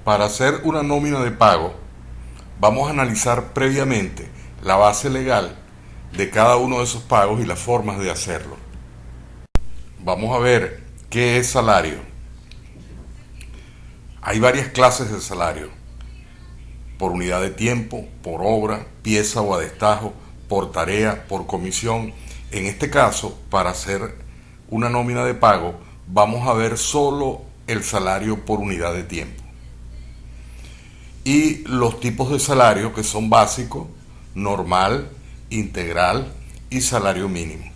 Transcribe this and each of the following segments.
Para hacer una nómina de pago, vamos a analizar previamente la base legal de cada uno de esos pagos y las formas de hacerlo. Vamos a ver qué es salario. Hay varias clases de salario: por unidad de tiempo, por obra, pieza o a destajo, por tarea, por comisión. En este caso, para hacer una nómina de pago, vamos a ver solo el salario por unidad de tiempo y los tipos de salario, que son básico, normal, integral y salario mínimo.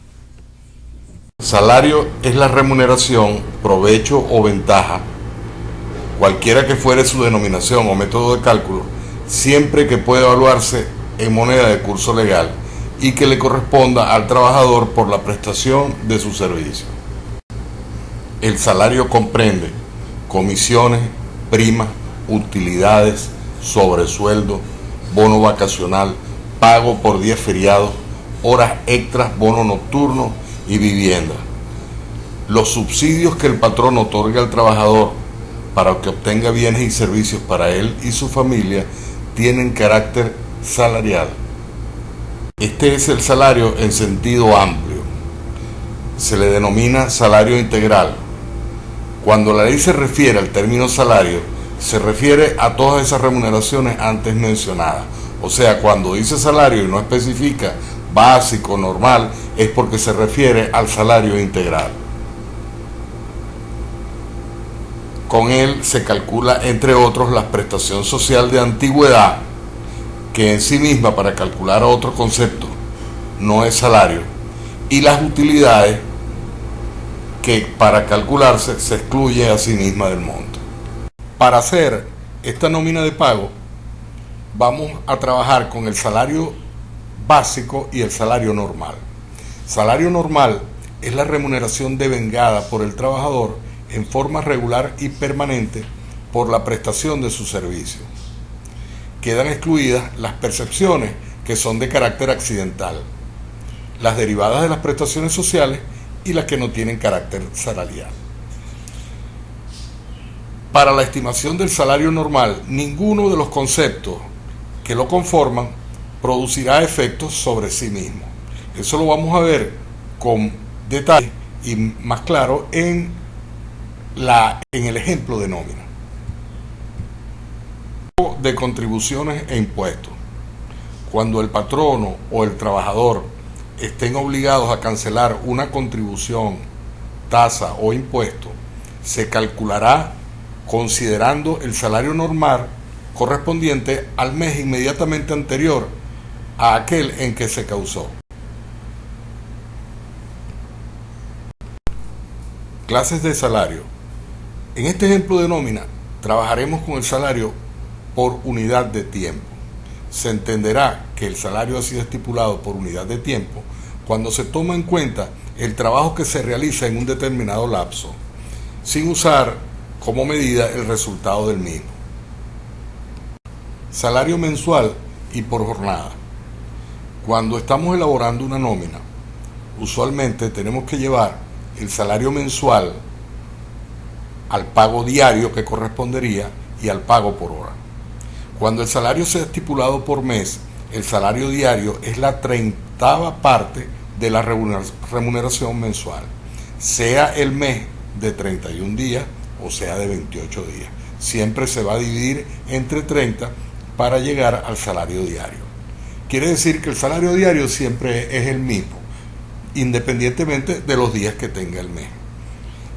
Salario es la remuneración, provecho o ventaja, cualquiera que fuere su denominación o método de cálculo, siempre que pueda evaluarse en moneda de curso legal y que le corresponda al trabajador por la prestación de su servicio. El salario comprende comisiones, primas, utilidades, sobresueldo, bono vacacional, pago por días feriados, horas extras, bono nocturno y vivienda. Los subsidios que el patrón otorga al trabajador para que obtenga bienes y servicios para él y su familia tienen carácter salarial. Este es el salario en sentido amplio. Se le denomina salario integral. Cuando la ley se refiere al término salario, se refiere a todas esas remuneraciones antes mencionadas. O sea, cuando dice salario y no especifica básico, normal, es porque se refiere al salario integral. Con él se calcula, entre otros, la prestación social de antigüedad, que en sí misma, para calcular otro concepto, no es salario, y las utilidades, que para calcularse se excluye a sí misma del monto. Para hacer esta nómina de pago, vamos a trabajar con el salario básico y el salario normal. Salario normal es la remuneración devengada por el trabajador en forma regular y permanente por la prestación de su servicio. Quedan excluidas las percepciones que son de carácter accidental, las derivadas de las prestaciones sociales y las que no tienen carácter salarial. Para la estimación del salario normal, ninguno de los conceptos que lo conforman producirá efectos sobre sí mismo. Eso lo vamos a ver con detalle y más claro en el ejemplo de nómina. De contribuciones e impuestos. Cuando el patrono o el trabajador estén obligados a cancelar una contribución, tasa o impuesto, se calculará considerando el salario normal correspondiente al mes inmediatamente anterior a aquel en que se causó. Clases de salario. En este ejemplo de nómina trabajaremos con el salario por unidad de tiempo. Se entenderá que el salario ha sido estipulado por unidad de tiempo cuando se toma en cuenta el trabajo que se realiza en un determinado lapso, sin usar como medida el resultado del mismo. Salario mensual y por jornada. Cuando estamos elaborando una nómina, usualmente tenemos que llevar el salario mensual al pago diario que correspondería y al pago por hora. Cuando el salario sea estipulado por mes, el salario diario es la 30ª parte de la remuneración mensual, sea el mes de 31 días o sea de 28 días. Siempre se va a dividir entre 30 para llegar al salario diario. Quiere decir que el salario diario siempre es el mismo, independientemente de los días que tenga el mes.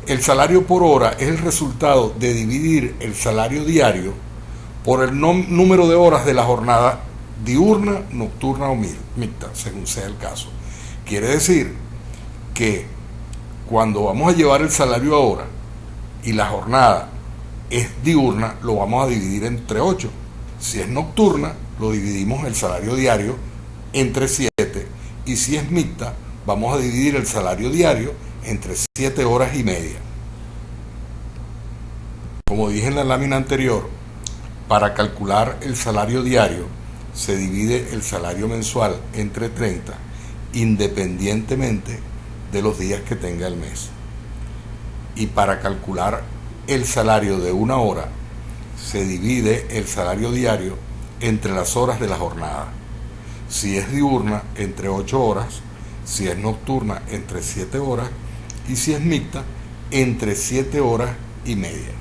El salario por hora es el resultado de dividir el salario diario por el número de horas de la jornada diurna, nocturna o mixta, según sea el caso. Quiere decir que cuando vamos a llevar el salario a hora y la jornada es diurna, lo vamos a dividir entre 8. Si es nocturna, lo dividimos el salario diario entre 7. Y si es mixta, vamos a dividir el salario diario entre 7 horas y media. Como dije en la lámina anterior, para calcular el salario diario se divide el salario mensual entre 30, independientemente de los días que tenga el mes. Y para calcular el salario de una hora se divide el salario diario entre las horas de la jornada. Si es diurna, entre 8 horas, si es nocturna, entre 7 horas, y si es mixta, entre 7 horas y media.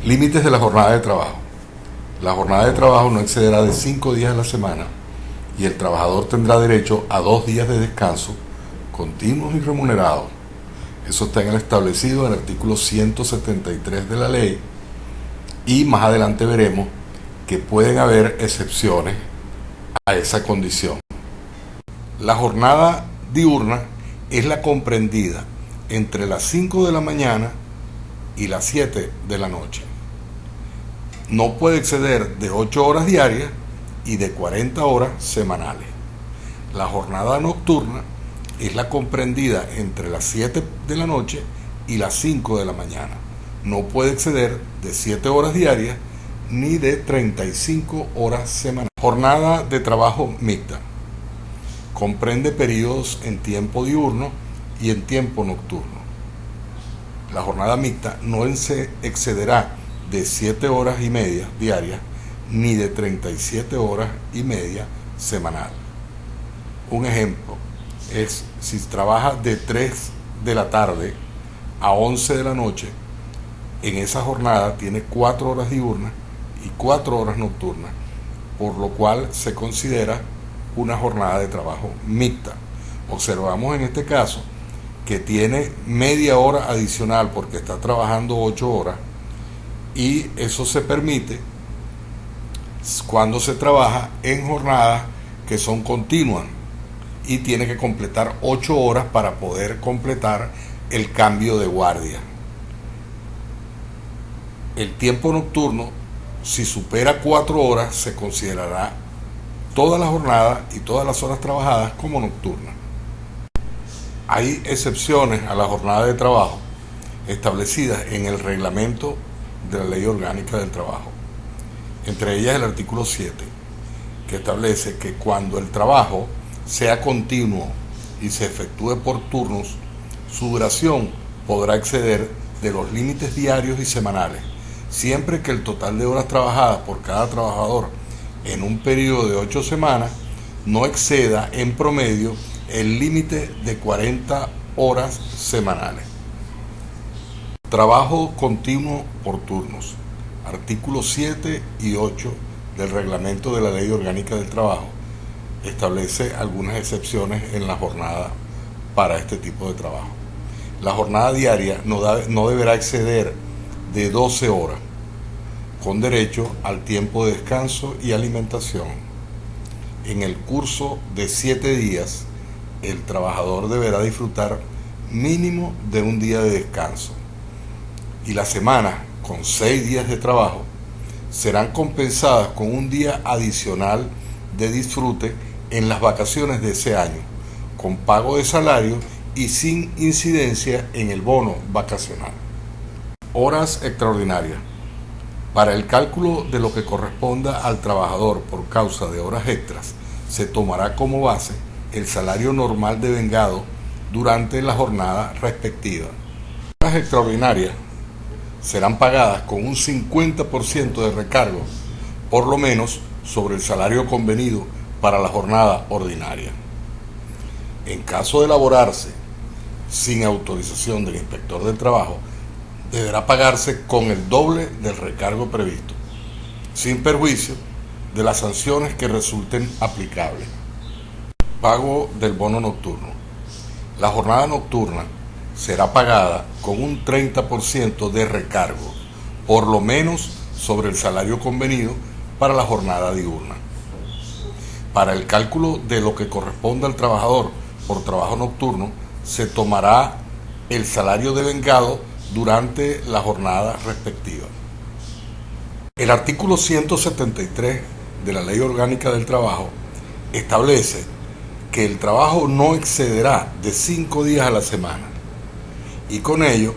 Límites de la jornada de trabajo. La jornada de trabajo no excederá de 5 días a la semana y el trabajador tendrá derecho a 2 días de descanso continuos y remunerados. Eso está en el establecido en el artículo 173 de la ley, y más adelante veremos que pueden haber excepciones a esa condición. La jornada diurna es la comprendida entre las 5 de la mañana y las 7 de la noche. No puede exceder de 8 horas diarias y de 40 horas semanales. La jornada nocturna es la comprendida entre las 7 de la noche y las 5 de la mañana. No puede exceder de 7 horas diarias ni de 35 horas semanales. Jornada de trabajo mixta. Comprende periodos en tiempo diurno y en tiempo nocturno. La jornada mixta no se excederá de 7 horas y media diarias ni de 37 horas y media semanal. Un ejemplo es si trabaja de 3 de la tarde a 11 de la noche, en esa jornada tiene 4 horas diurnas y 4 horas nocturnas, por lo cual se considera una jornada de trabajo mixta. Observamos en este caso que tiene media hora adicional porque está trabajando 8 horas, y eso se permite cuando se trabaja en jornadas que son continuas y tiene que completar 8 horas para poder completar el cambio de guardia. El tiempo nocturno, si supera 4 horas, se considerará toda la jornada y todas las horas trabajadas como nocturnas. Hay excepciones a la jornada de trabajo establecidas en el reglamento de la Ley Orgánica del Trabajo. Entre ellas el artículo 7, que establece que cuando el trabajo sea continuo y se efectúe por turnos, su duración podrá exceder de los límites diarios y semanales, siempre que el total de horas trabajadas por cada trabajador en un periodo de 8 semanas no exceda en promedio el límite de 40 horas semanales. Trabajo continuo por turnos. Artículos 7 y 8 del reglamento de la Ley Orgánica del Trabajo establece algunas excepciones en la jornada para este tipo de trabajo. La jornada diaria no deberá exceder de 12 horas, con derecho al tiempo de descanso y alimentación. En el curso de 7 días, el trabajador deberá disfrutar mínimo de un día de descanso, y la semana con 6 días de trabajo serán compensadas con un día adicional de disfrute en las vacaciones de ese año, con pago de salario y sin incidencia en el bono vacacional. Horas extraordinarias. Para el cálculo de lo que corresponda al trabajador por causa de horas extras, se tomará como base el salario normal devengado durante la jornada respectiva. Horas extraordinarias serán pagadas con un 50% de recargo, por lo menos, sobre el salario convenido para la jornada ordinaria. En caso de elaborarse sin autorización del inspector del trabajo, deberá pagarse con el doble del recargo previsto, sin perjuicio de las sanciones que resulten aplicables. Pago del bono nocturno. La jornada nocturna será pagada con un 30% de recargo, por lo menos sobre el salario convenido para la jornada diurna. Para el cálculo de lo que corresponda al trabajador por trabajo nocturno, se tomará el salario devengado durante la jornada respectiva. El artículo 173 de la Ley Orgánica del Trabajo establece que el trabajo no excederá de 5 días a la semana, y con ello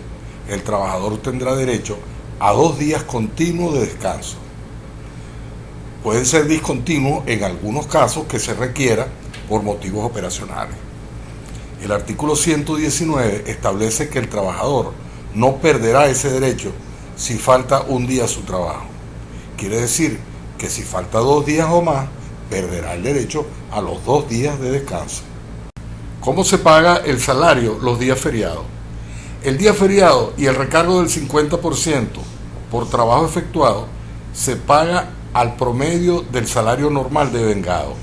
el trabajador tendrá derecho a 2 días continuos de descanso. Pueden ser discontinuos en algunos casos que se requiera por motivos operacionales. El artículo 119 establece que el trabajador no perderá ese derecho si falta un día a su trabajo. Quiere decir que si falta 2 días o más, perderá el derecho a los 2 días de descanso. ¿Cómo se paga el salario los días feriados? El día feriado y el recargo del 50% por trabajo efectuado se paga al promedio del salario normal de vengado.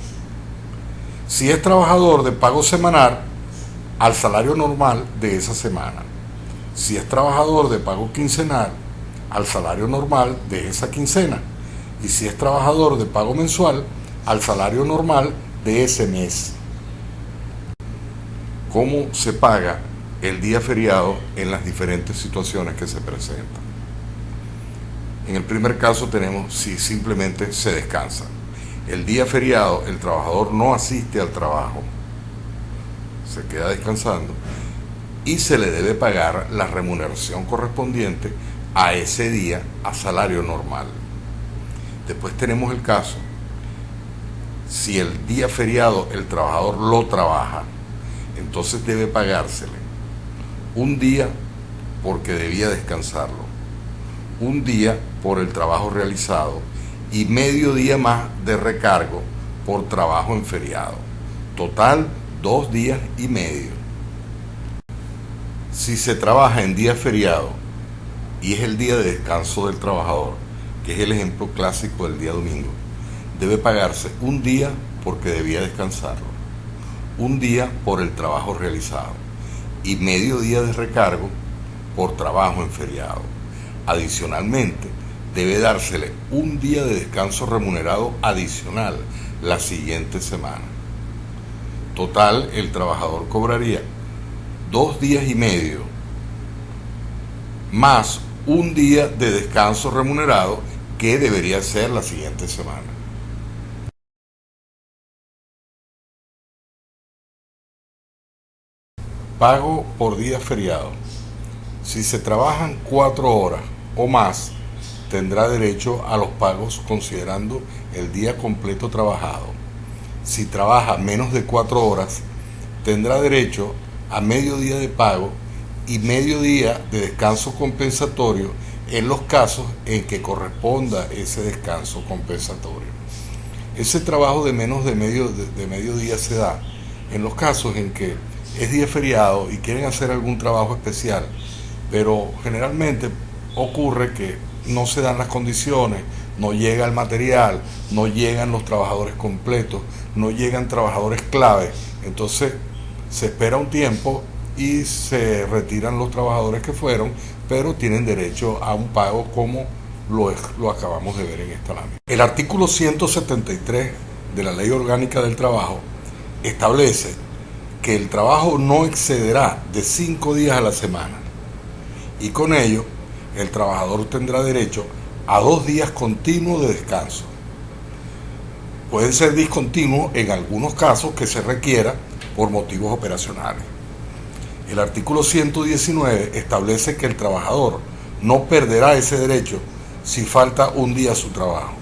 Si es trabajador de pago semanal, al salario normal de esa semana. Si es trabajador de pago quincenal, al salario normal de esa quincena. Y si es trabajador de pago mensual, al salario normal de ese mes. ¿Cómo se paga el día feriado en las diferentes situaciones que se presentan? En el primer caso tenemos si simplemente se descansa. El día feriado el trabajador no asiste al trabajo, se queda descansando y se le debe pagar la remuneración correspondiente a ese día a salario normal. Después tenemos el caso, si el día feriado el trabajador lo trabaja, entonces debe pagársele un día porque debía descansarlo, un día por el trabajo realizado y medio día más de recargo por trabajo en feriado. Total, 2 días y medio. Si se trabaja en día feriado y es el día de descanso del trabajador, que es el ejemplo clásico del día domingo, debe pagarse un día porque debía descansarlo, un día por el trabajo realizado y medio día de recargo por trabajo en feriado. Adicionalmente, debe dársele un día de descanso remunerado adicional la siguiente semana. Total, el trabajador cobraría 2 días y medio más un día de descanso remunerado que debería ser la siguiente semana. Pago por día feriado. Si se trabajan 4 horas o más, tendrá derecho a los pagos considerando el día completo trabajado. Si trabaja menos de 4 horas, tendrá derecho a medio día de pago y medio día de descanso compensatorio en los casos en que corresponda ese descanso compensatorio. Ese trabajo de menos de medio día se da en los casos en que es día feriado y quieren hacer algún trabajo especial, pero generalmente ocurre que no se dan las condiciones, no llega el material, no llegan los trabajadores completos, no llegan trabajadores clave, entonces se espera un tiempo y se retiran los trabajadores que fueron, pero tienen derecho a un pago como lo acabamos de ver en esta lámina. El artículo 173 de la Ley Orgánica del Trabajo establece que el trabajo no excederá de 5 días a la semana y con ello el trabajador tendrá derecho a 2 días continuos de descanso. Pueden ser discontinuos en algunos casos que se requiera por motivos operacionales. El artículo 119 establece que el trabajador no perderá ese derecho si falta un día a su trabajo.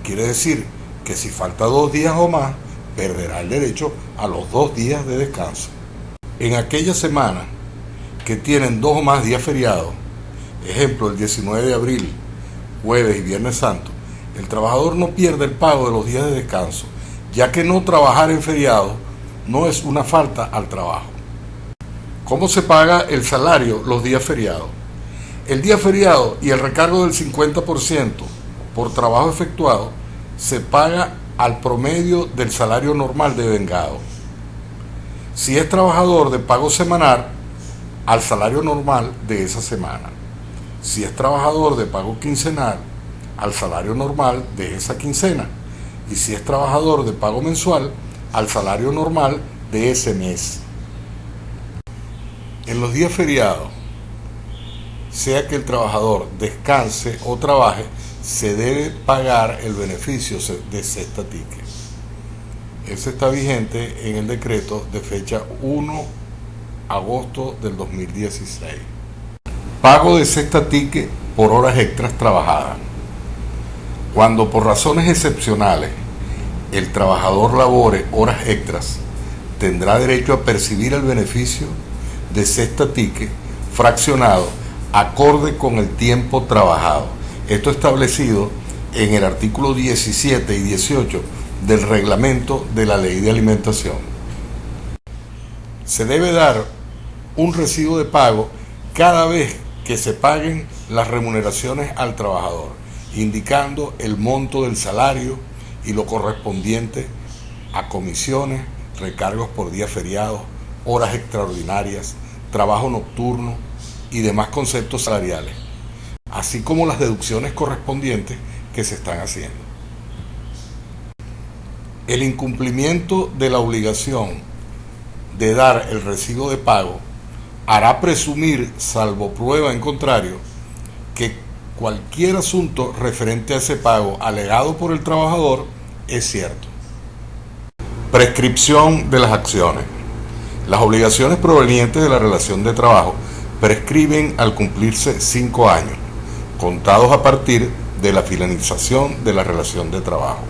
Quiere decir que si falta 2 días o más, perderá el derecho a los 2 días de descanso. En aquella semana que tienen 2 o más días feriados, ejemplo el 19 de abril, jueves y viernes santo, el trabajador no pierde el pago de los días de descanso, ya que no trabajar en feriado no es una falta al trabajo. ¿Cómo se paga el salario los días feriados? El día feriado y el recargo del 50% por trabajo efectuado se paga al promedio del salario normal de vengado. Si es trabajador de pago semanal, al salario normal de esa semana. Si es trabajador de pago quincenal, al salario normal de esa quincena. Y si es trabajador de pago mensual, al salario normal de ese mes. En los días feriados, sea que el trabajador descanse o trabaje, se debe pagar el beneficio de cesta ticket. Ese está vigente en el decreto de fecha 1 de agosto del 2016. Pago de cesta ticket por horas extras trabajadas. Cuando por razones excepcionales el trabajador labore horas extras, tendrá derecho a percibir el beneficio de cesta ticket fraccionado acorde con el tiempo trabajado. Esto establecido en el artículo 17 y 18 del reglamento de la Ley de Alimentación. Se debe dar un recibo de pago cada vez que se paguen las remuneraciones al trabajador, indicando el monto del salario y lo correspondiente a comisiones, recargos por días feriados, horas extraordinarias, trabajo nocturno y demás conceptos salariales, así como las deducciones correspondientes que se están haciendo. El incumplimiento de la obligación de dar el recibo de pago hará presumir, salvo prueba en contrario, que cualquier asunto referente a ese pago alegado por el trabajador es cierto. Prescripción de las acciones. Las obligaciones provenientes de la relación de trabajo prescriben al cumplirse 5 años, contados a partir de la finalización de la relación de trabajo.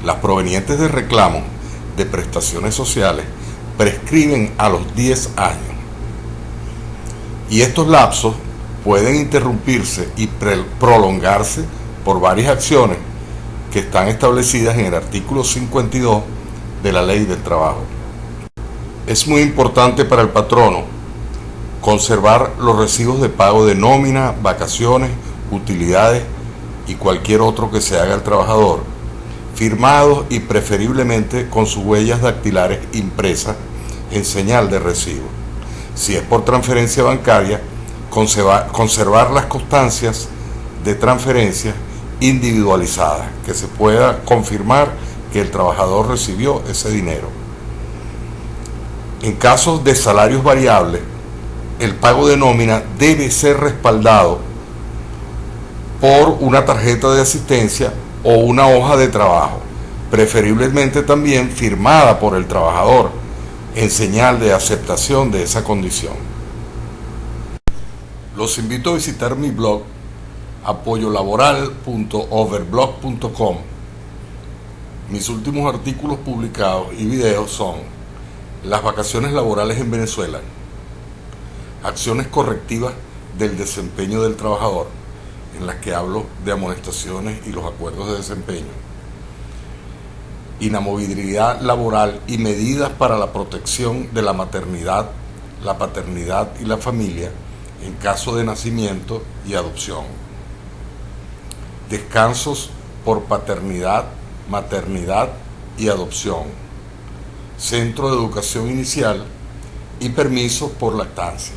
Las provenientes de reclamos de prestaciones sociales prescriben a los 10 años. Y estos lapsos pueden interrumpirse y prolongarse por varias acciones que están establecidas en el artículo 52 de la Ley del Trabajo. Es muy importante para el patrono conservar los recibos de pago de nómina, vacaciones, utilidades y cualquier otro que se haga al trabajador, firmados y preferiblemente con sus huellas dactilares impresas en señal de recibo. Si es por transferencia bancaria, conservar las constancias de transferencia individualizadas, que se pueda confirmar que el trabajador recibió ese dinero. En casos de salarios variables, el pago de nómina debe ser respaldado por una tarjeta de asistencia o una hoja de trabajo, preferiblemente también firmada por el trabajador en señal de aceptación de esa condición. Los invito a visitar mi blog apoyolaboral.overblog.com. Mis últimos artículos publicados y videos son las vacaciones laborales en Venezuela, acciones correctivas del desempeño del trabajador, en las que hablo de amonestaciones y los acuerdos de desempeño, inamovilidad laboral y medidas para la protección de la maternidad, la paternidad y la familia en caso de nacimiento y adopción, descansos por paternidad, maternidad y adopción, centro de educación inicial y permisos por lactancia.